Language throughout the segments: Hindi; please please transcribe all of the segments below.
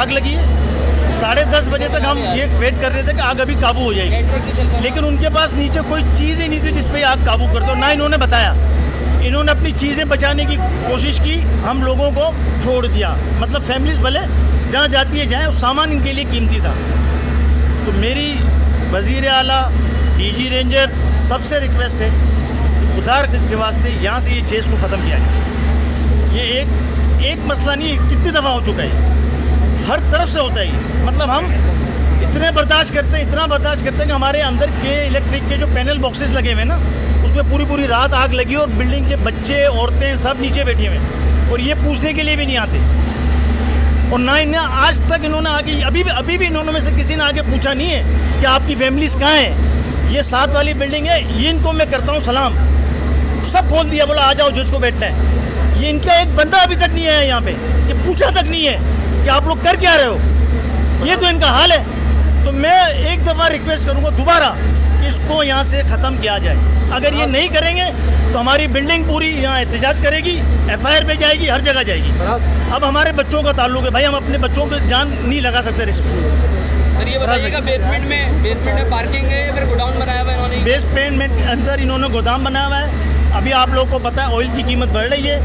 आग लगी है। 10:30 बजे तक हम ये वेट कर रहे थे कि आग अभी काबू हो जाएगी, लेकिन उनके पास नीचे कोई चीज़ ही नहीं थी जिस पे आग काबू कर दो। ना इन्होंने बताया, इन्होंने अपनी चीज़ें बचाने की कोशिश की, हम लोगों को छोड़ दिया। मतलब फैमिलीज भले जहाँ जाती है जाए, उस सामान इनके लिए कीमती था। तो मेरी वज़ीर आला, डीजी रेंजर सबसे रिक्वेस्ट है कि खुदा के वास्ते यहाँ से ये चेज़ को ख़त्म किया जाए। ये एक मसला नहीं, कितनी दफ़ा हो चुका है, हर तरफ से होता है ये। मतलब हम इतना बर्दाश्त करते हैं कि हमारे अंदर के इलेक्ट्रिक के जो पैनल बॉक्सेस लगे हुए हैं ना, उसमें पूरी रात आग लगी और बिल्डिंग के बच्चे, औरतें सब नीचे बैठे हुए हैं और ये पूछने के लिए भी नहीं आते। और ना इन्हें आज तक इन्होंने आगे अभी भी इन्होंने में से किसी ने आगे पूछा नहीं है कि आपकी फैमिलीज कहाँ हैं। ये 7 वाली बिल्डिंग है, ये इनको मैं करता हूँ सलाम, सब खोल दिया, बोला आ जाओ जिसको बैठना है। ये इनका एक बंदा अभी तक नहीं आया यहाँ पे, ये पूछा तक नहीं है कि आप लोग कर क्या रहे हो। ये तो इनका हाल है। तो मैं एक दफ़ा रिक्वेस्ट करूँगा दोबारा कि इसको यहाँ से ख़त्म किया जाए। अगर ये नहीं करेंगे तो हमारी बिल्डिंग पूरी यहाँ एहतजाज करेगी, FIR पे जाएगी, हर जगह जाएगी। अब हमारे बच्चों का ताल्लुक है भाई, हम अपने बच्चों पे जान नहीं लगा सकते रिस्क। सर ये बताइएगा, बेसमेंट में पार्किंग है या फिर गोडाउन बनाया हुआ है इन्होंने? बेसमेंट में अंदर इन्होंने गोदाम बनाया हुआ है। अभी आप लोगों को पता है ऑयल की कीमत बढ़ रही है,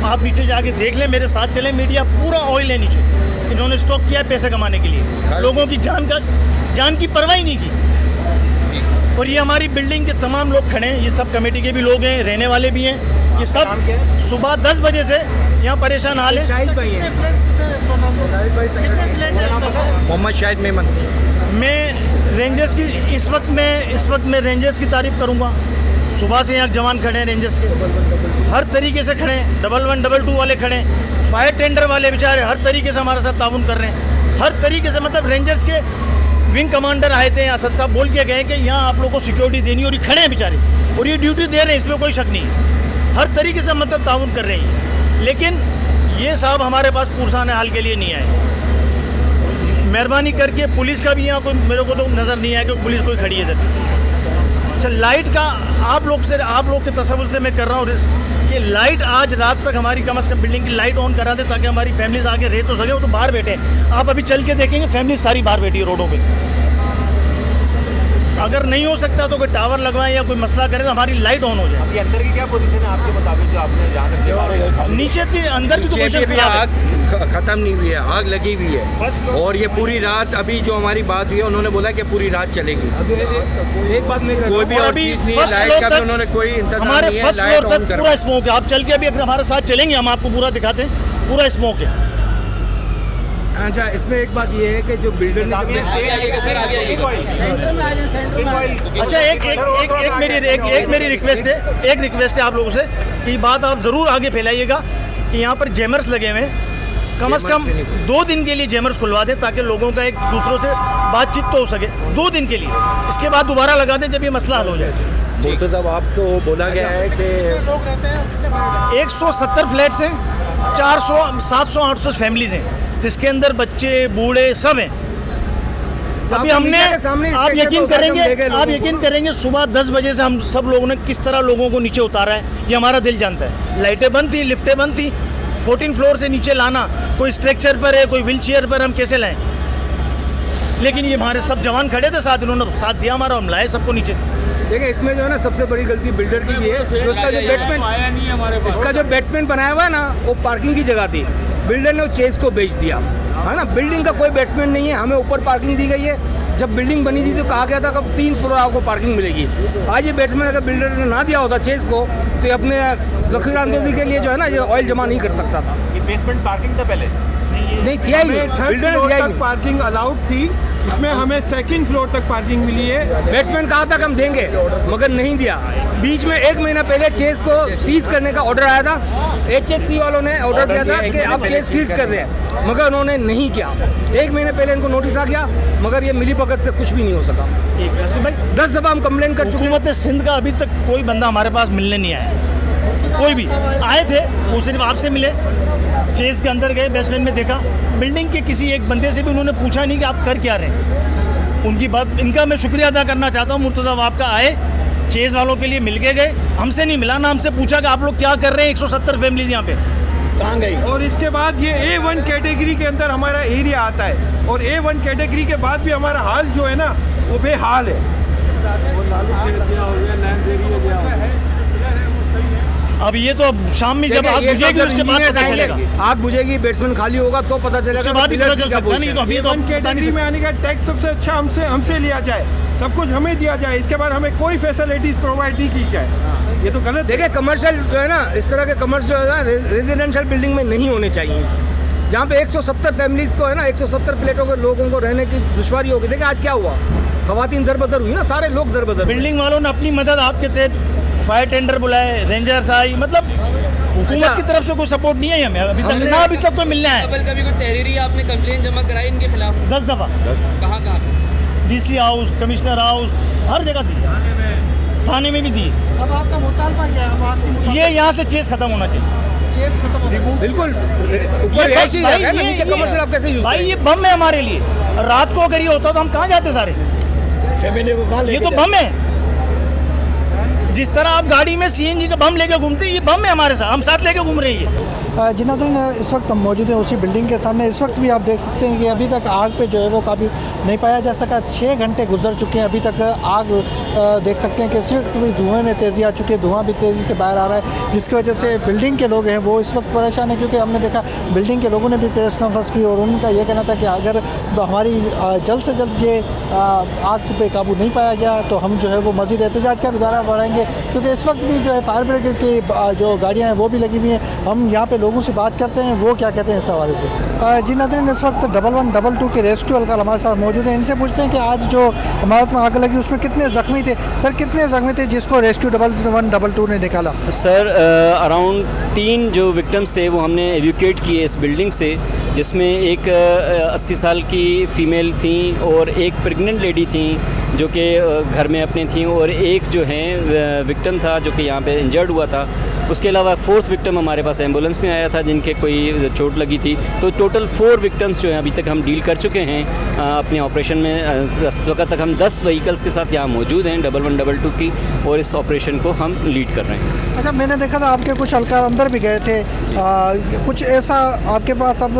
आप नीचे जाके देख लें, मेरे साथ चले, मीडिया पूरा ऑयल है नीचे। इन्होंने स्टॉक किया है पैसे कमाने के लिए, लोगों की जान की परवाह ही नहीं की। और ये हमारी बिल्डिंग के तमाम लोग खड़े हैं, ये सब कमेटी के भी लोग हैं, रहने वाले भी हैं। ये सब सुबह 10 बजे से यहाँ परेशान हाल है। मोहम्मद शाहिद मेमन। मैं रेंजर्स की इस वक्त मैं रेंजर्स की तारीफ़ करूँगा। सुबह से यहाँ जवान खड़े हैं रेंजर्स के, हर तरीके से खड़े हैं। 11, 22 वाले खड़े हैं, फायर टेंडर वाले बेचारे हर तरीके से हमारे साथ ताउन कर रहे हैं, हर तरीके से। मतलब रेंजर्स के विंग कमांडर आए थे, असद साहब बोल के गए कि यहाँ आप लोगों को सिक्योरिटी देनी, और ये खड़े हैं बेचारे और ये ड्यूटी दे रहे हैं, इसमें कोई शक नहीं है। हर तरीके से मतलब ताउन कर रहे हैं, लेकिन ये साहब हमारे पास पुरसाने हाल के लिए नहीं आए। मेहरबानी करके पुलिस का भी यहाँ कोई, मेरे को तो नज़र नहीं आया कि पुलिस कोई खड़ी है इधर। अच्छा, लाइट का आप लोग के तसव्वुर से मैं कर रहा हूँ कि लाइट आज रात तक हमारी कम से कम बिल्डिंग की लाइट ऑन करा दे, ताकि हमारी फैमिलीज आगे रह तो सके। वो तो बाहर बैठे हैं, आप अभी चल के देखेंगे फैमिली सारी बाहर बैठी है रोडों पे। अगर नहीं हो सकता तो कोई टावर लगवाएं या कोई मसला करें तो हमारी लाइट ऑन हो जाए। अभी अंदर की क्या पोजीशन है आपके मुताबिक, जो आपने जहाँ तक नीचे की अंदर की तो पोजीशन आग खत्म नहीं हुई है, आग लगी हुई है। और ये पूरी रात, अभी जो हमारी बात हुई है, उन्होंने बोला कि पूरी रात चलेगी। एक बात नहीं, कोई भी और चीज़ नहीं है, लाइट का भी उन्होंने कोई इंतजाम हमारे नहीं है, फर्स्ट लाइट फ्लोर ऑन तक कर। पूरा स्मोक है। आप चल के अभी हमारे साथ चलेंगे, हम आपको पूरा दिखाते हैं, पूरा स्मोक है। अच्छा, इसमें एक बात ये है कि जो बिल्डर ने अच्छा एक मेरी रिक्वेस्ट है आप लोगों से कि बात आप ज़रूर आगे फैलाइएगा कि यहाँ पर जैमर्स लगे हुए हैं, कम से कम 2 दिन के लिए जैमर्स खुलवा दें, ताकि लोगों का एक दूसरों से बातचीत तो हो सके 2 दिन के लिए। इसके बाद दोबारा लगा दें जब ये मसला हल हो जाए। तो साहब आपको बोला गया है कि 170 फ्लैट्स हैं, 400, 700, 800 फैमिलीज हैं, जिसके अंदर बच्चे, बूढ़े सब हैं। अभी हमने, आप यकीन करेंगे सुबह 10 बजे से हम सब लोगों ने किस तरह लोगों को नीचे उतारा है, ये हमारा दिल जानता है। लाइटें बंद थी, लिफ्टें बंद थी, 14 फ्लोर से नीचे लाना, कोई स्ट्रक्चर पर है, कोई व्हील चेयर पर, हम कैसे लाएं? लेकिन ये हमारे सब जवान खड़े थे साथ, इन्होंने साथ दिया हमारा, हम लाए सबको नीचे। देखिए, इसमें जो है ना सबसे बड़ी गलती बिल्डर की भी है। इसका जो बैट्समैन बनाया हुआ है ना, वो पार्किंग की जगह थी, बिल्डर ने वो चेस को बेच दिया है ना। बिल्डिंग का कोई बैट्समैन नहीं है, हमें ऊपर पार्किंग दी गई है। जब बिल्डिंग बनी थी तो कहा गया था कि 3 फ्लोर आपको पार्किंग मिलेगी। आज ये बैट्समैन अगर बिल्डर ने ना दिया होता चेस को, तो ये अपने ज़ख़ीरा अंदाज़ी के लिए जो है ना, ये ऑयल जमा नहीं कर सकता था। ये बेसमेंट पार्किंग था पहले, नहीं दिया ही नहीं, बिल्डर ने दिया ही नहीं। पार्किंग अलाउड थी, इसमें हमें 2nd फ्लोर तक पार्किंग मिली है। बैट्समैन कहा था कि हम देंगे, मगर नहीं दिया। बीच में 1 महीना पहले चेस को सीज करने का ऑर्डर आया था, HSC वालों ने ऑर्डर दिया था कि आप चेस सीज कर दें, मगर उन्होंने नहीं किया। 1 महीने पहले इनको नोटिस आ गया, मगर ये मिलीभगत से कुछ भी नहीं हो सका। भाई 10 दफ़ा हम कंप्लेन कर चुके हैं। हुकूमत सिंध का अभी तक कोई बंदा हमारे पास मिलने नहीं आया। कोई भी आए थे, वो सिर्फ आपसे मिले, चेस के अंदर गए, बेसमेंट में देखा, बिल्डिंग के किसी एक बंदे से भी उन्होंने पूछा नहीं कि आप कर क्या रहे हैं। उनकी बात, इनका मैं शुक्रिया अदा करना चाहता हूँ। मुर्तज़ा वाब का आए, चेस वालों के लिए मिल के गए, हमसे नहीं मिला ना हमसे पूछा कि आप लोग क्या कर रहे हैं। 170 फैमिलीज यहाँ पे कहाँ गई? और इसके बाद ये A1 कैटेगरी के अंदर हमारा एरिया आता है, और A1 कैटेगरी के बाद भी हमारा हाल जो है ना वो बेहाल है। अब ये तो शाम में जब आग बुझेगी उसके बाद पता चलेगा। आग बुझेगी, बैट्समैन खाली होगा तो पता चलेगा। उसके बाद ही पता चल सकता है। नहीं तो अभी तो A1 कैटेगरी में आने का टैक्स सबसे अच्छा हमसे लिया जाए, सब कुछ हमें दिया जाए, इसके बाद हमें कोई फैसिलिटीज प्रोवाइड नहीं की जाए। ये तो गलत है। देखिए कमर्शियल जो है ना, इस तरह के कमर्शियल जो है ना रेजिडेंशियल बिल्डिंग में नहीं होने चाहिए, जहाँ पे 170 फैमिलीज को है ना 170 फ्लैटों के लोगों को रहने की दुश्वारी होगी। देखिए आज क्या हुआ, खवातीन दरबदर हुई ना, सारे लोग दरबदर। बिल्डिंग वालों ने अपनी मदद आपके तहत फायर टेंडर बुलाए, रेंजर्स आई, मतलब हुकूमत की तरफ से कोई सपोर्ट नहीं है हमें अभी तक, ना अभी तक कोई मिलना है। कभी कोई तहरीरी आपने कंप्लेन जमा कराई इनके खिलाफ? 10 दफ़ा। कहाँ DC हाउस, कमिश्नर हाउस, हर जगह दी, थाने में भी दी। अब आपका मुतालबा क्या है? अब आपकी ये यहाँ से चेस खत्म होना चाहिए। केस खत्म हो गया। बिल्कुल ऊपर ऐसी भाई, है ना, नीचे कमर्शियल आप कैसे यूज भाई ये बम है हमारे लिए। रात को अगर ये होता तो हम कहाँ जाते सारे? ये तो बम है। जिस तरह आप गाड़ी में CNG का बम लेके घूमते हैं, ये बम है हमारे साथ, हम साथ लेके घूम रहे हैं। जी नाज़रीन, इस वक्त हम मौजूद हैं उसी बिल्डिंग के सामने। इस वक्त भी आप देख सकते हैं कि अभी तक आग पे जो है वो काबू नहीं पाया जा सका। 6 घंटे गुजर चुके हैं, अभी तक आग देख सकते हैं कि इस वक्त भी धुएँ में तेज़ी आ चुकी है, धुआं भी तेज़ी से बाहर आ रहा है, जिसकी वजह से बिल्डिंग के लोग हैं वो इस वक्त परेशान है। क्योंकि हमने देखा बिल्डिंग के लोगों ने भी प्रेस कॉन्फ्रेंस की और उनका ये कहना था कि अगर हमारी जल्द से जल्द ये आग पे काबू नहीं पाया गया तो हम जो है वो मज़ीद एहतजाज का मुजाहरा बढ़ाएंगे। क्योंकि इस वक्त भी जो है फायर ब्रिगेड की जो गाड़ियाँ हैं वो भी लगी हुई हैं। हम यहाँ पे लोगों से बात करते हैं वो क्या कहते हैं इस हवाले से। जी नाज़रीन, इस वक्त 1122 के रेस्क्यू वर्कर हमारे साथ मौजूद हैं, इनसे पूछते हैं कि आज जो इमारत में आग लगी उसमें कितने ज़ख्मी थे। सर कितने ज़ख्मी थे जिसको रेस्क्यू 1122 ने निकाला? सर अराउंड 3 जो विक्टिम्स थे वो हमने एवैक्यूएट किए इस बिल्डिंग से, जिसमें एक 80 साल की फ़ीमेल थी और एक प्रेग्नेंट लेडी थी जो कि घर में अपने थी, और एक जो है विक्टिम था जो कि यहाँ पे इंजर्ड हुआ था। उसके अलावा 4th विक्टिम हमारे पास एम्बुलेंस में आया था जिनके कोई चोट लगी थी। तो टोटल 4 विक्टिम्स जो हैं अभी तक हम डील कर चुके हैं अपने ऑपरेशन में। इस वक्त तक हम 10 व्हीकल्स के साथ यहाँ मौजूद हैं 1122 की, और इस ऑपरेशन को हम लीड कर रहे हैं। अच्छा, मैंने देखा था आपके कुछ एहलकार अंदर भी गए थे, कुछ ऐसा आपके पास अब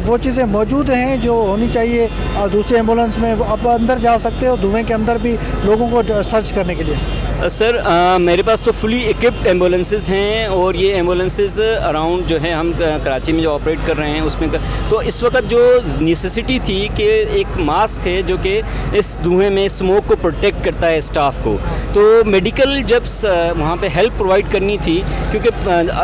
वो चीज़ें मौजूद हैं जो होनी चाहिए दूसरी एम्बुलेंस में, अब अंदर जा सकते हो धुएँ के अंदर भी लोगों को सर्च करने के लिए? सर मेरे पास तो फुली इक्विप्ड एम्बुलेंसेस हैं, और ये एम्बुलेंसेस अराउंड जो है हम कराची में जो ऑपरेट कर रहे हैं उसमें तो इस वक्त जो नेसेसिटी थी कि एक मास्क है जो कि इस धुएं में स्मोक को प्रोटेक्ट करता है स्टाफ को, तो मेडिकल जब वहाँ पे हेल्प प्रोवाइड करनी थी, क्योंकि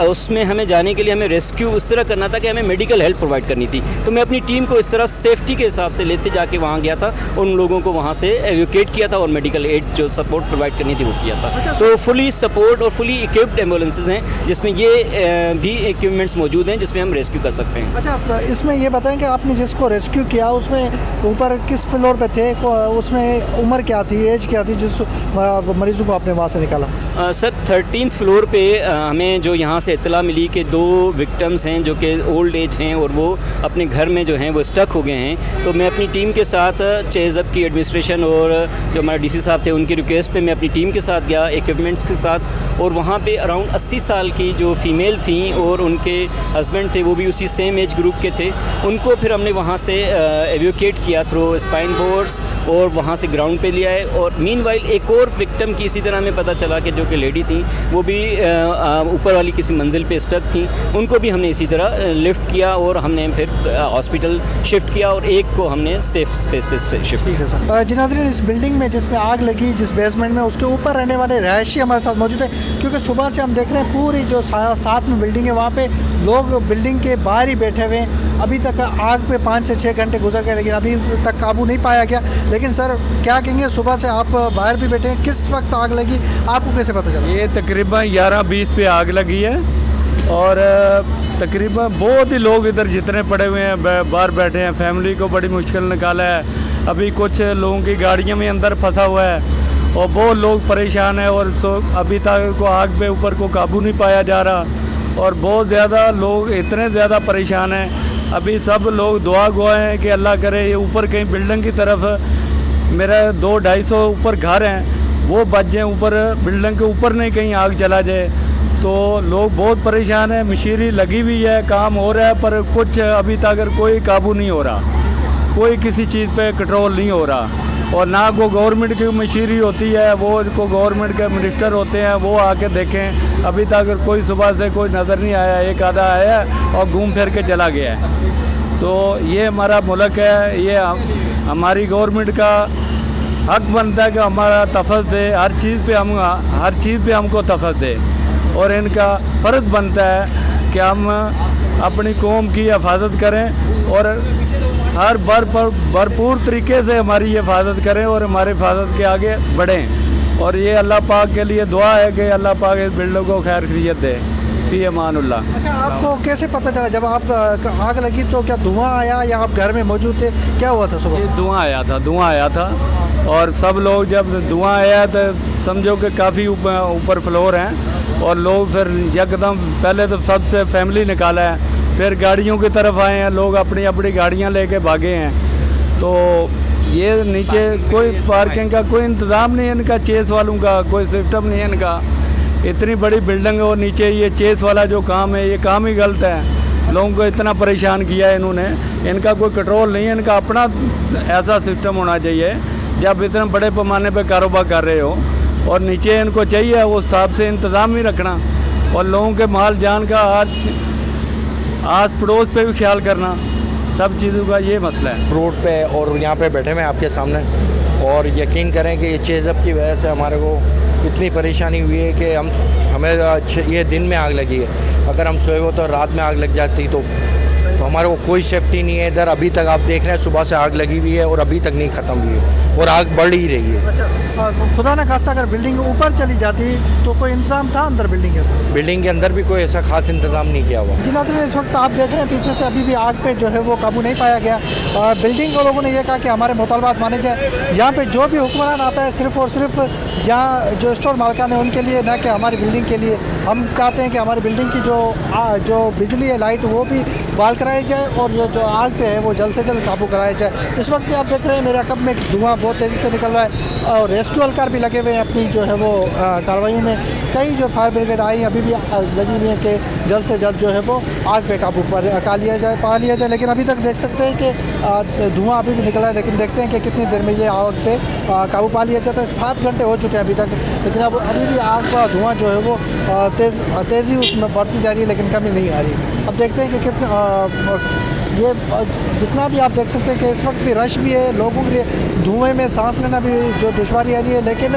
उसमें हमें जाने के लिए हमें रेस्क्यू उस तरह करना था कि हमें मेडिकल हेल्प प्रोवाइड करनी थी। तो मैं अपनी टीम को इस तरह सेफ्टी के हिसाब से लेते जाके वहाँ गया था, उन लोगों को वहाँ से एवैक्यूएट किया था और मेडिकल एड जो सपोर्ट प्रोवाइड करनी थी वो किया था। तो फुली सपोर्ट और फुली इक्विप्ड एम्बुलेंसेज हैं जिसमें ये भी इक्विपमेंट्स मौजूद हैं जिसमें हम रेस्क्यू कर सकते हैं। अच्छा, इसमें ये बताएं कि आपने जिसको रेस्क्यू किया उसमें ऊपर किस फ्लोर पे थे, उसमें उम्र क्या थी, एज क्या थी जिस मरीजों को आपने वहाँ से निकाला? सर 13th फ्लोर पे हमें जो यहाँ से इत्तला मिली कि 2 विक्टिम्स हैं जो कि ओल्ड एज हैं और वो अपने घर में जो हैं वो स्टक हो गए हैं। तो मैं अपनी टीम के साथ चेज़अप की एडमिनिस्ट्रेशन और जो हमारे DC साहब थे उनकी रिक्वेस्ट पे मैं अपनी टीम के साथ गया इक्विपमेंट्स के साथ, और वहाँ पे अराउंड 80 साल की जो फीमेल थी और उनके हस्बैंड थे वो भी उसी सेम एज ग्रुप के थे, उनको फिर हमने वहाँ से एवैक्यूएट किया थ्रू स्पाइन बोर्ड्स और वहाँ से ग्राउंड पे लिया है। और मीनवाइल एक और विक्टिम की इसी तरह हमें पता चला कि जो कि लेडी थी वो भी ऊपर वाली किसी मंजिल पे स्टक थी, उनको भी हमने इसी तरह लिफ्ट किया और हमने फिर हॉस्पिटल शिफ्ट किया और एक को हमने सेफ स्पेस पे शिफ्ट किया। जी नाज़रीन, इस बिल्डिंग में जिसमें आग लगी जिस बेसमेंट में उसके ऊपर रहने वाले रहायशी हमारे साथ मौजूद है, क्योंकि सुबह से हम देख रहे हैं पूरी जो साथ में बिल्डिंग है वहाँ पे लोग बिल्डिंग के बाहर ही बैठे हुए हैं। अभी तक आग पे 5 से 6 घंटे गुजर गए लेकिन अभी तक काबू नहीं पाया गया। लेकिन सर क्या कहेंगे, सुबह से आप बाहर भी बैठे हैं, किस वक्त आग लगी आपको कैसे पता चला? ये तकरीबन 11:20 पे आग लगी है और तकरीबन बहुत ही लोग इधर जितने पड़े हुए हैं बाहर बैठे हैं, फैमिली को बड़ी मुश्किल निकाला है। अभी कुछ लोगों की गाड़ियों में अंदर फंसा हुआ है और बहुत लोग परेशान हैं और अभी तक को आग पे ऊपर को काबू नहीं पाया जा रहा और बहुत ज़्यादा लोग इतने ज़्यादा परेशान हैं। अभी सब लोग दुआ गुआ हैं कि अल्लाह करे ये ऊपर कहीं बिल्डिंग की तरफ मेरा 200-250 ऊपर घर हैं वो बच जाएँ, ऊपर बिल्डिंग के ऊपर नहीं कहीं आग चला जाए। तो लोग बहुत परेशान हैं। मशीनरी लगी हुई है, काम हो रहा है, पर कुछ अभी तक कोई काबू नहीं हो रहा, कोई किसी चीज़ पे कंट्रोल नहीं हो रहा। और ना को गवर्नमेंट की मशीनरी होती है, वो को गवर्नमेंट के मिनिस्टर होते हैं, वो आके देखें। अभी तक कोई सुबह से कोई नज़र नहीं आया, एक आधा आया और घूम फिर के चला गया है। तो ये हमारा मुल्क है, ये हमारी गवर्नमेंट का हक बनता है कि हमारा तफज़ दे, हर चीज़ पे हमको तफज़ दे। और इनका फ़र्ज़ बनता है कि हम अपनी कौम की हिफाजत करें और हर भरपूर तरीके से हमारी हिफाजत करें और हमारी हिफाजत के आगे बढ़ें। और ये अल्लाह पाक के लिए दुआ है कि अल्लाह पाक इस बिल्डिंग को खैर खैरियत दे। फ़ी अमानुल्लाह। अच्छा, आपको कैसे पता चला जब आप आग लगी तो क्या धुआं आया या आप घर में मौजूद थे, क्या हुआ था सुबह? ये धुआं आया था और सब लोग जब धुआं आया तो समझो कि काफ़ी ऊपर फ्लोर हैं और लोग फिर यकदम पहले तो सबसे फैमिली निकाला है, फिर गाड़ियों की तरफ आए हैं, लोग अपनी अपनी गाड़ियां लेके भागे हैं। तो ये नीचे कोई पार्किंग का कोई इंतज़ाम नहीं है इनका, चेस वालों का कोई सिस्टम नहीं है इनका। इतनी बड़ी बिल्डिंग है और नीचे ये चेस वाला जो काम है, ये काम ही गलत है। लोगों को इतना परेशान किया है इन्होंने, इनका कोई कंट्रोल नहीं है। इनका अपना ऐसा सिस्टम होना चाहिए जब इतने बड़े पैमाने पे कारोबार कर रहे हो, और नीचे इनको चाहिए उस हिसाब से इंतज़ाम ही रखना और लोगों के माल जान का आस पड़ोस पे भी ख्याल करना, सब चीज़ों का ये मसला है। रोड पे और यहाँ पे बैठे हुए आपके सामने, और यकीन करें कि ये चेज़अप की वजह से हमारे को इतनी परेशानी हुई है कि हमें ये दिन में आग लगी है। अगर हम सोए हो तो रात में आग लग जाती तो हमारे को कोई सेफ्टी नहीं है इधर। अभी तक आप देख रहे हैं सुबह से आग लगी हुई है और अभी तक नहीं ख़त्म हुई है और आग बढ़ ही रही है। अच्छा, खुदा ना खास्ता अगर बिल्डिंग ऊपर चली जाती तो कोई इंतजाम था अंदर बिल्डिंग के अंदर भी कोई ऐसा खास इंतजाम नहीं किया हुआ। जी नाज़रीन, इस वक्त आप देख रहे हैं पीछे से अभी भी आग पे जो है वो काबू नहीं पाया गया। बिल्डिंग के लोगों ने यह कहा कि हमारे मुतालबात माने जाए। यहाँ पे जो भी हुक्मरान आता है सिर्फ़ और सिर्फ यहाँ जो स्टोर मालकान है उनके लिए, ना कि हमारी बिल्डिंग के लिए। हम कहते हैं कि हमारी बिल्डिंग की जो बिजली है, लाइट, वो भी बहाल कराई जाए और जो आग पे है वो जल्द से जल्द काबू कराया जाए। इस वक्त भी आप देख रहे हैं मेरा कब में धुआं बहुत तेज़ी से निकल रहा है और रेस्क्यू कार भी लगे हुए हैं अपनी जो है वो कार्रवाई में। कई जो फायर ब्रिगेड आई अभी भी लगी हुई है कि जल्द से जल्द जो है वो आग पे काबू पा लिया जाए। लेकिन अभी तक देख सकते हैं कि धुआं अभी भी निकल रहा है, लेकिन देखते हैं कि कितनी देर में ये आग पे काबू पा लिया जाता है। 7 घंटे हो चुके हैं अभी तक, लेकिन अब अभी भी आग का धुआं जो है वो तेज़ी उसमें बढ़ती जा रही है, लेकिन कमी नहीं आ रही। अब देखते हैं कि कितना ये जितना भी आप देख सकते हैं कि इस वक्त भी रश भी है, लोगों के लिए धुएं में सांस लेना भी जो दुश्वारी आ रही है। लेकिन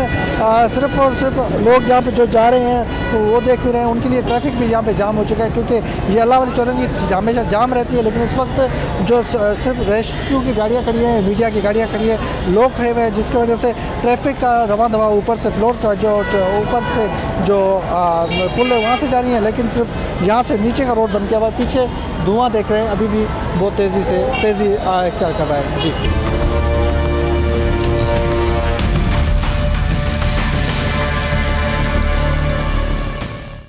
सिर्फ़ और सिर्फ लोग जहाँ पे जो जा रहे हैं तो वो देख भी रहे हैं, उनके लिए ट्रैफिक भी यहाँ पे जाम हो चुका है, क्योंकि ये अल्लाह वाली चौरंगी हमेशा जाम रहती है। लेकिन इस वक्त जो सिर्फ रेस्क्यू की गाड़ियाँ खड़ी हैं, मीडिया की गाड़ियाँ खड़ी हैं, लोग खड़े हुए हैं, जिसकी वजह से ट्रैफिक का रवां दवा ऊपर से फ्लोर जो ऊपर से जो पुल है वहाँ से जा रही है, लेकिन सिर्फ यहाँ से नीचे का रोड बन गया हुआ। पीछे धुआं देख रहे हैं, अभी भी बहुत तेज़ी इख्तियार कर रहा है। जी।